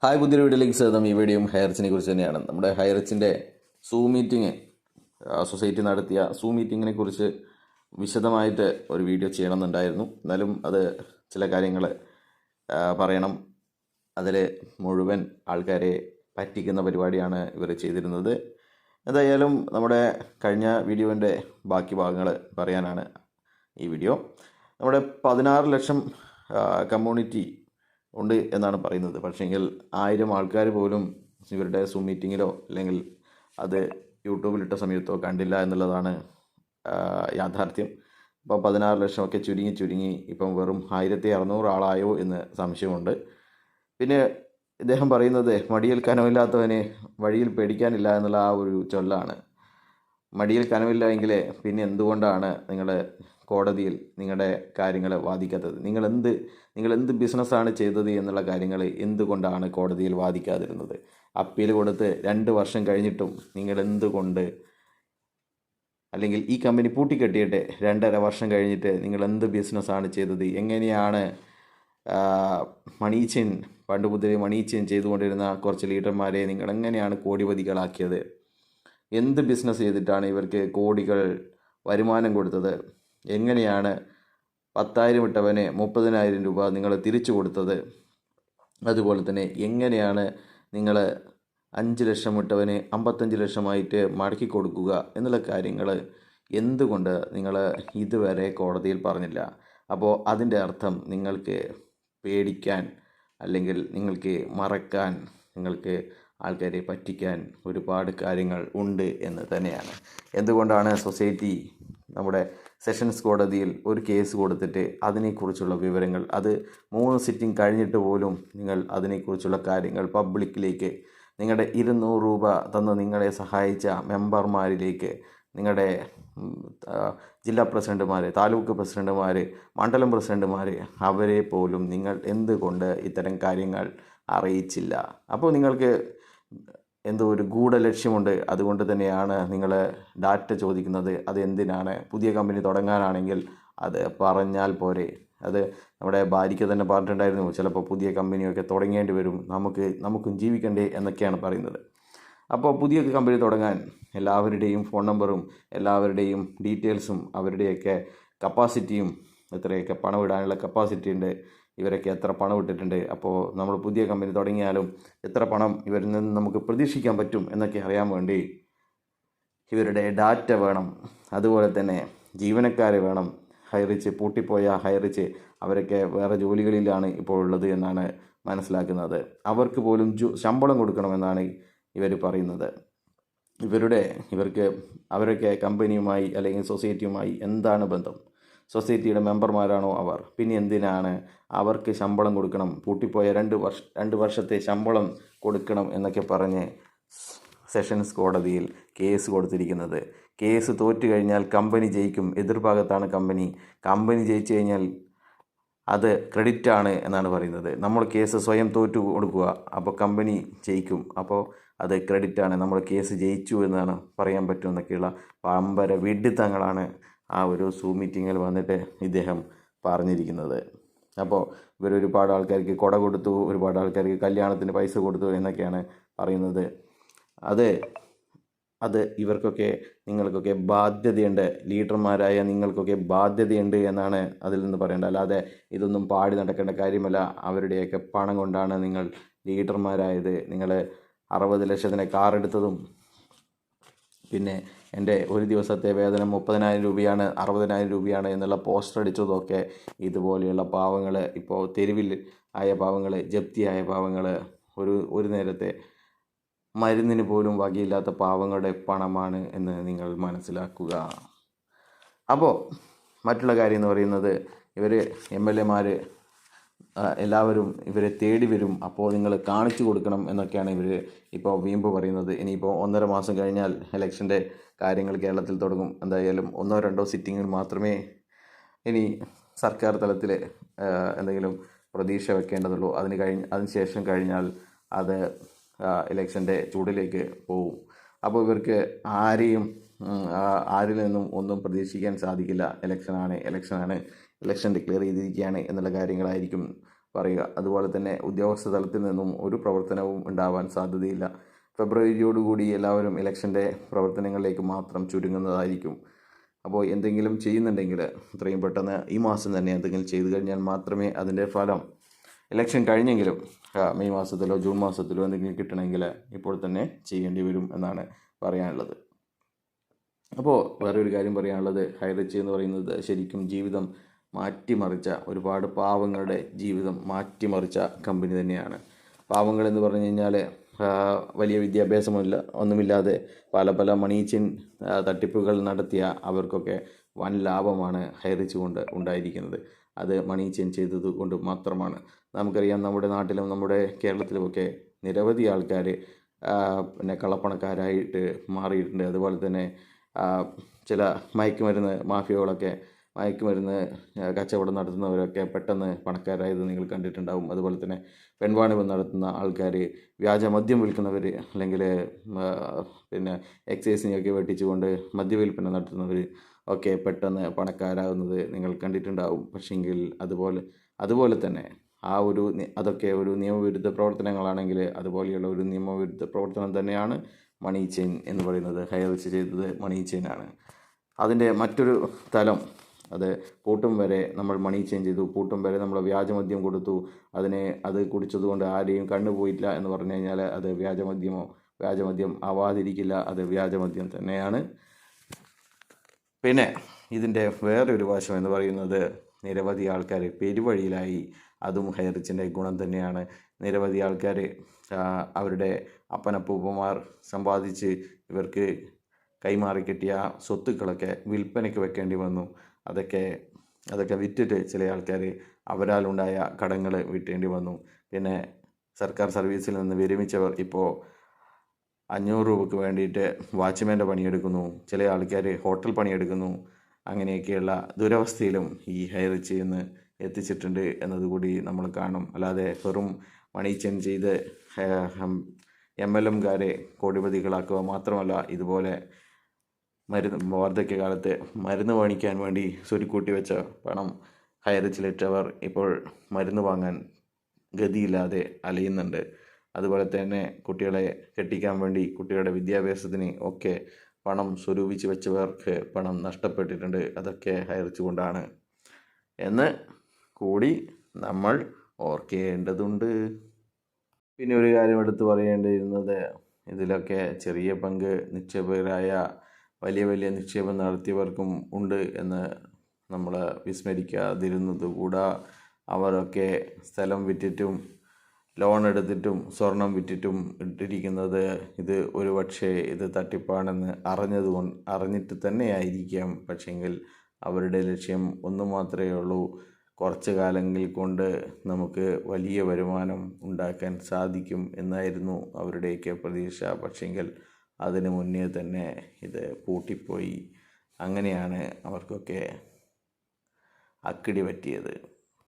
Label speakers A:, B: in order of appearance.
A: Hi, പുതിയൊരു വീഡിയോയിലേക്ക് സ്വാഗതം. ഈ വീഡിയോയും ഹൈറിച്ചിനെ കുറിച്ച് തന്നെയാണ്. നമ്മുടെ ഹൈറിച്ചിൻ്റെ സൂം മീറ്റിംഗ് സൊസൈറ്റി നടത്തിയ സൂം മീറ്റിങ്ങിനെ കുറിച്ച് വിശദമായിട്ട് ഒരു വീഡിയോ ചെയ്യണമെന്നുണ്ടായിരുന്നു. എന്നാലും അത് ചില കാര്യങ്ങൾ പറയണം. അതിൽ മുഴുവൻ ആൾക്കാരെ പറ്റിക്കുന്ന പരിപാടിയാണ് ഇവർ ചെയ്തിരുന്നത്. എന്തായാലും നമ്മുടെ കഴിഞ്ഞ വീഡിയോൻ്റെ ബാക്കി ഭാഗങ്ങൾ പറയാനാണ് ഈ വീഡിയോ. നമ്മുടെ 16 ലക്ഷം കമ്മ്യൂണിറ്റി ഉണ്ട് എന്നാണ് പറയുന്നത്. പക്ഷേങ്കിൽ 1000 ആൾക്കാർ പോലും ഇവരുടെ സൂം മീറ്റിങ്ങിലോ അല്ലെങ്കിൽ അത് യൂട്യൂബിലിട്ട സമയത്തോ കണ്ടില്ല എന്നുള്ളതാണ് യാഥാർത്ഥ്യം. ഇപ്പോൾ 16 ലക്ഷമൊക്കെ ചുരുങ്ങി ഇപ്പം വെറും 1600 ആളായോ എന്ന് സംശയമുണ്ട്. പിന്നെ ഇദ്ദേഹം പറയുന്നത് മടിയിൽ കനമില്ലാത്തവന് വഴിയിൽ പേടിക്കാനില്ല എന്നുള്ള ആ ഒരു ചൊല്ലാണ്. മടിയിൽ കനമില്ല എങ്കിൽ പിന്നെ എന്തുകൊണ്ടാണ് നിങ്ങൾ കോടതിയിൽ നിങ്ങളുടെ കാര്യങ്ങൾ വാദിക്കാത്തത്? നിങ്ങൾ എന്ത് ബിസിനസ്സാണ് ചെയ്തത് എന്നുള്ള കാര്യങ്ങൾ എന്തുകൊണ്ടാണ് കോടതിയിൽ വാദിക്കാതിരുന്നത്? അപ്പീൽ കൊടുത്ത് 2 വർഷം കഴിഞ്ഞിട്ടും നിങ്ങൾ എന്തുകൊണ്ട്, അല്ലെങ്കിൽ ഈ കമ്പനി പൂട്ടിക്കെട്ടിയിട്ട് 2.5 വർഷം കഴിഞ്ഞിട്ട് നിങ്ങൾ എന്ത് ബിസിനസ്സാണ് ചെയ്തത്? എങ്ങനെയാണ് മണീച്ചൻ, പണ്ട് മുതലേ മണീച്ചൻ ചെയ്തുകൊണ്ടിരുന്ന കുറച്ച് ലീഡർമാരെ നിങ്ങൾ എങ്ങനെയാണ് കോടിപതികളാക്കിയത്? എന്ത് ബിസിനസ് ചെയ്തിട്ടാണ് ഇവർക്ക് കോടികൾ വരുമാനം കൊടുത്തത്? എങ്ങനെയാണ് 10,000 ഇട്ടവന് 30,000 രൂപ നിങ്ങൾ തിരിച്ചു കൊടുത്തത്? അതുപോലെ തന്നെ എങ്ങനെയാണ് നിങ്ങൾ 5 ലക്ഷം ഇട്ടവന് 55 ലക്ഷമായിട്ട് മടക്കി കൊടുക്കുക എന്നുള്ള കാര്യങ്ങൾ എന്തുകൊണ്ട് നിങ്ങൾ ഇതുവരെ കോടതിയിൽ പറഞ്ഞില്ല? അപ്പോൾ അതിൻ്റെ അർത്ഥം നിങ്ങൾക്ക് പേടിക്കാൻ, അല്ലെങ്കിൽ നിങ്ങൾക്ക് മറക്കാൻ, നിങ്ങൾക്ക് ആൾക്കാരെ പറ്റിക്കാൻ ഒരുപാട് കാര്യങ്ങൾ ഉണ്ട് എന്ന് തന്നെയാണ്. എന്തുകൊണ്ടാണ് സൊസൈറ്റി നമ്മുടെ സെഷൻസ് കോടതിയിൽ ഒരു കേസ് കൊടുത്തിട്ട് അതിനെക്കുറിച്ചുള്ള വിവരങ്ങൾ, അത് 3 സിറ്റിംഗ് കഴിഞ്ഞിട്ട് പോലും നിങ്ങൾ അതിനെക്കുറിച്ചുള്ള കാര്യങ്ങൾ പബ്ലിക്കിലേക്ക്, നിങ്ങളുടെ 200 രൂപ തന്ന് നിങ്ങളെ സഹായിച്ച മെമ്പർമാരിലേക്ക്, നിങ്ങളുടെ ജില്ലാ പ്രസിഡന്റുമാർ, താലൂക്ക് പ്രസിഡന്റുമാർ, മണ്ഡലം പ്രസിഡന്റുമാർ, അവരെ പോലും നിങ്ങൾ എന്തുകൊണ്ട് ഇത്തരം കാര്യങ്ങൾ അറിയിച്ചില്ല? അപ്പോൾ നിങ്ങൾക്ക് എന്തോ ഒരു ഗൂഢലക്ഷ്യമുണ്ട്. അതുകൊണ്ട് തന്നെയാണ് നിങ്ങൾ ഡാറ്റ ചോദിക്കുന്നത്. അത് എന്തിനാണ്? പുതിയ കമ്പനി തുടങ്ങാനാണെങ്കിൽ അത് പറഞ്ഞാൽ പോരെ? അത് നമ്മുടെ ഭാര്യയ്ക്ക് തന്നെ പറഞ്ഞിട്ടുണ്ടായിരുന്നു, ചിലപ്പോൾ പുതിയ കമ്പനിയൊക്കെ തുടങ്ങേണ്ടി വരും, നമുക്കും ജീവിക്കണ്ടേ എന്നൊക്കെയാണ് പറയുന്നത്. അപ്പോൾ പുതിയ കമ്പനി തുടങ്ങാൻ എല്ലാവരുടെയും ഫോൺ നമ്പറും എല്ലാവരുടെയും ഡീറ്റെയിൽസും അവരുടെയൊക്കെ കപ്പാസിറ്റിയും, എത്രയൊക്കെ പണം ഇടാനുള്ള കപ്പാസിറ്റി ഉണ്ട്, ഇവരൊക്കെ എത്ര പണം ഇട്ടിട്ടുണ്ട്, അപ്പോൾ നമ്മൾ പുതിയ കമ്പനി തുടങ്ങിയാലും എത്ര പണം ഇവരിൽ നിന്ന് നമുക്ക് പ്രതീക്ഷിക്കാൻ പറ്റും എന്നൊക്കെ അറിയാൻ വേണ്ടി ഇവരുടെ ഡാറ്റ വേണം. അതുപോലെ തന്നെ ജീവനക്കാരെ വേണം. ഹൈറിച്ച് പൂട്ടിപ്പോയ ഹൈറിച്ച് അവരൊക്കെ വേറെ ജോലികളിലാണ് ഇപ്പോൾ ഉള്ളത് എന്നാണ് മനസ്സിലാക്കുന്നത്. അവർക്ക് പോലും ശമ്പളം കൊടുക്കണമെന്നാണ് ഇവർ പറയുന്നത്. അവരൊക്കെ കമ്പനിയുമായി അല്ലെങ്കിൽ സൊസൈറ്റിയുമായി എന്താണ് ബന്ധം? സൊസൈറ്റിയുടെ മെമ്പർമാരാണോ അവർ? പിന്നെ എന്തിനാണ് അവർക്ക് ശമ്പളം കൊടുക്കണം? പൂട്ടിപ്പോയ 2 വർഷത്തെ ശമ്പളം കൊടുക്കണം എന്നൊക്കെ പറഞ്ഞ് സെഷൻസ് കോടതിയിൽ കേസ് കൊടുത്തിരിക്കുന്നത്. കേസ് തോറ്റു കഴിഞ്ഞാൽ കമ്പനി ജയിക്കും, എതിർഭാഗത്താണ് കമ്പനി ജയിച്ചു കഴിഞ്ഞാൽ അത് ക്രെഡിറ്റാണ് എന്നാണ് പറയുന്നത്. നമ്മൾ കേസ് സ്വയം തോറ്റു കൊടുക്കുക, അപ്പോൾ കമ്പനി ജയിക്കും, അപ്പോൾ അത് ക്രെഡിറ്റാണ്, നമ്മൾ കേസ് ജയിച്ചു എന്നാണ് പറയാൻ പറ്റുമെന്നൊക്കെയുള്ള പമ്പര വിഡ്ഢിത്തങ്ങളാണ് ആ ഒരു സൂം മീറ്റിങ്ങിൽ വന്നിട്ട് ഇദ്ദേഹം പറഞ്ഞിരിക്കുന്നത്. അപ്പോൾ ഒരുപാട് ആൾക്കാർക്ക് കൊട കൊടുത്തു, ഒരുപാട് ആൾക്കാർക്ക് കല്യാണത്തിന് പൈസ കൊടുത്തു എന്നൊക്കെയാണ് പറയുന്നത്. അത് ഇവർക്കൊക്കെ, നിങ്ങൾക്കൊക്കെ ബാധ്യതയുണ്ട്, ലീഡർമാരായ നിങ്ങൾക്കൊക്കെ ബാധ്യതയുണ്ട് എന്നാണ് അതിൽ നിന്ന് പറയേണ്ടത്. അല്ലാതെ ഇതൊന്നും പാടി നടക്കേണ്ട കാര്യമല്ല. അവരുടെയൊക്കെ പണം കൊണ്ടാണ് നിങ്ങൾ ലീഡർമാരായത്. നിങ്ങൾ 60 ലക്ഷത്തിന് കാർ എടുത്തതും, പിന്നെ എൻ്റെ ഒരു ദിവസത്തെ വേതനം 30,000 രൂപയാണ്, 60,000 രൂപയാണ് എന്നുള്ള പോസ്റ്റർ അടിച്ചതൊക്കെ ഇതുപോലെയുള്ള പാവങ്ങൾ, ഇപ്പോൾ തെരുവിൽ ആയ പാവങ്ങൾ, ജപ്തിയായ പാവങ്ങൾ, ഒരു നേരത്തെ മരുന്നിന് പോലും വകയില്ലാത്ത പാവങ്ങളുടെ പണമാണ് എന്ന് നിങ്ങൾ മനസ്സിലാക്കുക. അപ്പോൾ മറ്റുള്ള കാര്യം എന്ന് പറയുന്നത്, ഇവർ MLA എല്ലാവരും ഇവരെ തേടി വരും, അപ്പോൾ നിങ്ങൾ കാണിച്ചു കൊടുക്കണം എന്നൊക്കെയാണ് ഇവർ ഇപ്പോൾ വീമ്പ് പറയുന്നത്. ഇനിയിപ്പോൾ 1.5 മാസം കഴിഞ്ഞാൽ ഇലക്ഷൻ്റെ കാര്യങ്ങൾ കേരളത്തിൽ തുടങ്ങും. എന്തായാലും 1-2 സിറ്റിങ്ങിൽ മാത്രമേ ഇനി സർക്കാർ തലത്തിൽ എന്തെങ്കിലും പ്രതീക്ഷ വെക്കേണ്ടതുള്ളൂ. അതിനുശേഷം കഴിഞ്ഞാൽ അത് ഇലക്ഷൻ്റെ ചൂടിലേക്ക് പോകും. അപ്പോൾ ഇവർക്ക് ആരിൽ നിന്നും ഒന്നും പ്രതീക്ഷിക്കാൻ സാധിക്കില്ല. ഇലക്ഷൻ ഡിക്ലെയർ ചെയ്തിരിക്കുകയാണ് എന്നുള്ള കാര്യങ്ങളായിരിക്കും പറയുക. അതുപോലെ തന്നെ ഉദ്യോഗസ്ഥ തലത്തിൽ നിന്നും ഒരു പ്രവർത്തനവും ഉണ്ടാവാൻ സാധ്യതയില്ല. ഫെബ്രുവരിയോടുകൂടി എല്ലാവരും ഇലക്ഷൻ്റെ പ്രവർത്തനങ്ങളിലേക്ക് മാത്രം ചുരുങ്ങുന്നതായിരിക്കും. അപ്പോൾ എന്തെങ്കിലും ചെയ്യുന്നുണ്ടെങ്കിൽ എത്രയും പെട്ടെന്ന് ഈ മാസം തന്നെ എന്തെങ്കിലും ചെയ്തു കഴിഞ്ഞാൽ മാത്രമേ അതിൻ്റെ ഫലം ഇലക്ഷൻ കഴിഞ്ഞെങ്കിലും മെയ് മാസത്തിലോ ജൂൺ മാസത്തിലോ എന്തെങ്കിലും കിട്ടണമെങ്കിൽ ഇപ്പോൾ തന്നെ ചെയ്യേണ്ടി വരും എന്നാണ് പറയാനുള്ളത്. അപ്പോൾ വേറൊരു കാര്യം പറയാനുള്ളത്, ഹൈറിച്ച് എന്ന് പറയുന്നത് ശരിക്കും ജീവിതം മാറ്റിമറിച്ച, ഒരുപാട് പാവങ്ങളുടെ ജീവിതം മാറ്റിമറിച്ച കമ്പനി തന്നെയാണ്. പാവങ്ങളെന്ന് പറഞ്ഞു കഴിഞ്ഞാൽ വലിയ വിദ്യാഭ്യാസമില്ല, ഒന്നുമില്ലാതെ പല മണി ചെയിൻ തട്ടിപ്പുകൾ നടത്തിയ അവർക്കൊക്കെ വൻ ലാഭമാണ് ഹൈറിച്ച് കൊണ്ട് ഉണ്ടായിരിക്കുന്നത്. അത് മണി ചെയിൻ ചെയ്തത് കൊണ്ട് മാത്രമാണ്. നമുക്കറിയാം, നമ്മുടെ നാട്ടിലും നമ്മുടെ കേരളത്തിലുമൊക്കെ നിരവധി ആൾക്കാർ പിന്നെ കള്ളപ്പണക്കാരായിട്ട് മാറിയിട്ടുണ്ട്. അതുപോലെ തന്നെ ചില മയക്കുമരുന്ന് മാഫിയകളൊക്കെ, മയക്കുമരുന്ന് കച്ചവടം നടത്തുന്നവരൊക്കെ പെട്ടെന്ന് പണക്കാരായത് നിങ്ങൾ കണ്ടിട്ടുണ്ടാവും. അതുപോലെ തന്നെ പെൺവാണിഭം നടത്തുന്ന ആൾക്കാർ, വ്യാജമദ്യം വിൽക്കുന്നവർ, അല്ലെങ്കിൽ പിന്നെ എക്സൈസിനെയൊക്കെ വെട്ടിച്ചുകൊണ്ട് മദ്യവിൽപ്പന നടത്തുന്നവർ ഒക്കെ പെട്ടെന്ന് പണക്കാരാകുന്നത് നിങ്ങൾ കണ്ടിട്ടുണ്ടാവും. പക്ഷെങ്കിൽ അതുപോലെ തന്നെ അതൊക്കെ ഒരു നിയമവിരുദ്ധ പ്രവർത്തനങ്ങളാണെങ്കിൽ അതുപോലെയുള്ള ഒരു നിയമവിരുദ്ധ പ്രവർത്തനം തന്നെയാണ് മണി ചെയിൻ എന്ന് പറയുന്നത്. ഹൈറിച്ച് ചെയ്തത് മണി ചെയിനാണ്. അതിൻ്റെ മറ്റൊരു തലം, അത് പൂട്ടും വരെ നമ്മൾ മണി ചെയിൻ ചെയ്തു, പൂട്ടും വരെ നമ്മൾ വ്യാജമദ്യം കൊടുത്തു, അത് കുടിച്ചതുകൊണ്ട് ആരെയും കണ്ടുപോയില്ല എന്ന് പറഞ്ഞു കഴിഞ്ഞാൽ അത് വ്യാജമദ്യം ആവാതിരിക്കില്ല, അത് വ്യാജമദ്യം തന്നെയാണ്. പിന്നെ ഇതിൻ്റെ വേറൊരു വശം എന്ന് പറയുന്നത്, നിരവധി ആൾക്കാർ പെരുവഴിയിലായി. അതും ഹൈറിച്ചിൻ്റെ ഗുണം തന്നെയാണ്. നിരവധി ആൾക്കാർ അവരുടെ അപ്പനപ്പൂപ്പന്മാർ സമ്പാദിച്ച് ഇവർക്ക് കൈമാറി കിട്ടിയ സ്വത്തുക്കളൊക്കെ വിൽപ്പനയ്ക്ക് വെക്കേണ്ടി വന്നു. അതൊക്കെ വിറ്റിട്ട് ചില ആൾക്കാർ അവരാലുണ്ടായ കടങ്ങൾ വീട്ടേണ്ടി വന്നു. പിന്നെ സർക്കാർ സർവീസിൽ നിന്ന് വിരമിച്ചവർ ഇപ്പോൾ 500 രൂപയ്ക്ക് വേണ്ടിയിട്ട് വാച്ച്മാൻ്റെ പണിയെടുക്കുന്നു, ചില ആൾക്കാർ ഹോട്ടൽ പണിയെടുക്കുന്നു. അങ്ങനെയൊക്കെയുള്ള ദുരവസ്ഥയിലും ഈ ഹൈറിച്ച് എന്ന് എത്തിച്ചിട്ടുണ്ട് എന്നതുകൂടി നമ്മൾ കാണും. അല്ലാതെ വെറും മണി ചെയിൻ ചെയ്ത് MLMകാരെ കോടിപതികളാക്കുക മാത്രമല്ല, ഇതുപോലെ വാർദ്ധക്യകാലത്ത് മരുന്ന് വാങ്ങിക്കാൻ വേണ്ടി സ്വരുക്കൂട്ടി വെച്ച പണം ഹൈറിച്ചിലിട്ടവർ ഇപ്പോൾ മരുന്ന് വാങ്ങാൻ ഗതിയില്ലാതെ അലയുന്നുണ്ട്. അതുപോലെ തന്നെ കുട്ടികളെ കെട്ടിക്കാൻ വേണ്ടി, കുട്ടികളുടെ വിദ്യാഭ്യാസത്തിന് ഒക്കെ പണം സ്വരൂപിച്ച് വെച്ചവർക്ക് പണം നഷ്ടപ്പെട്ടിട്ടുണ്ട്. അതൊക്കെ ഹൈറിച്ച് കൊണ്ടാണ് എന്ന് കൂടി നമ്മൾ ഓർക്കേണ്ടതുണ്ട്. പിന്നെ ഒരു കാര്യം എടുത്ത് പറയേണ്ടിയിരുന്നത്, ഇതിലൊക്കെ ചെറിയ പങ്ക് നിക്ഷേപകരായ വലിയ നിക്ഷേപം നടത്തിയവർക്കും ഉണ്ട് എന്ന് നമ്മൾ വിസ്മരിക്കാതിരുന്നത് കൂടാ. അവരൊക്കെ സ്ഥലം വിറ്റിട്ടും ലോൺ എടുത്തിട്ടും സ്വർണം വിറ്റിട്ടും ഇട്ടിരിക്കുന്നത് ഇത് ഒരുപക്ഷെ ഇത് തട്ടിപ്പാണെന്ന് അറിഞ്ഞിട്ട് തന്നെയായിരിക്കാം. പക്ഷെങ്കിൽ അവരുടെ ലക്ഷ്യം ഒന്നു മാത്രമേ ഉള്ളൂ, കുറച്ച് കാലങ്ങൾ കൊണ്ട് നമുക്ക് വലിയ വരുമാനം ഉണ്ടാക്കാൻ സാധിക്കും എന്നായിരുന്നു അവരുടെയൊക്കെ പ്രതീക്ഷ. പക്ഷെങ്കിൽ അതിനു മുന്നേ തന്നെ ഇത് പൂട്ടിപ്പോയി. അങ്ങനെയാണ് അവർക്കൊക്കെ അക്കിടി പറ്റിയത്.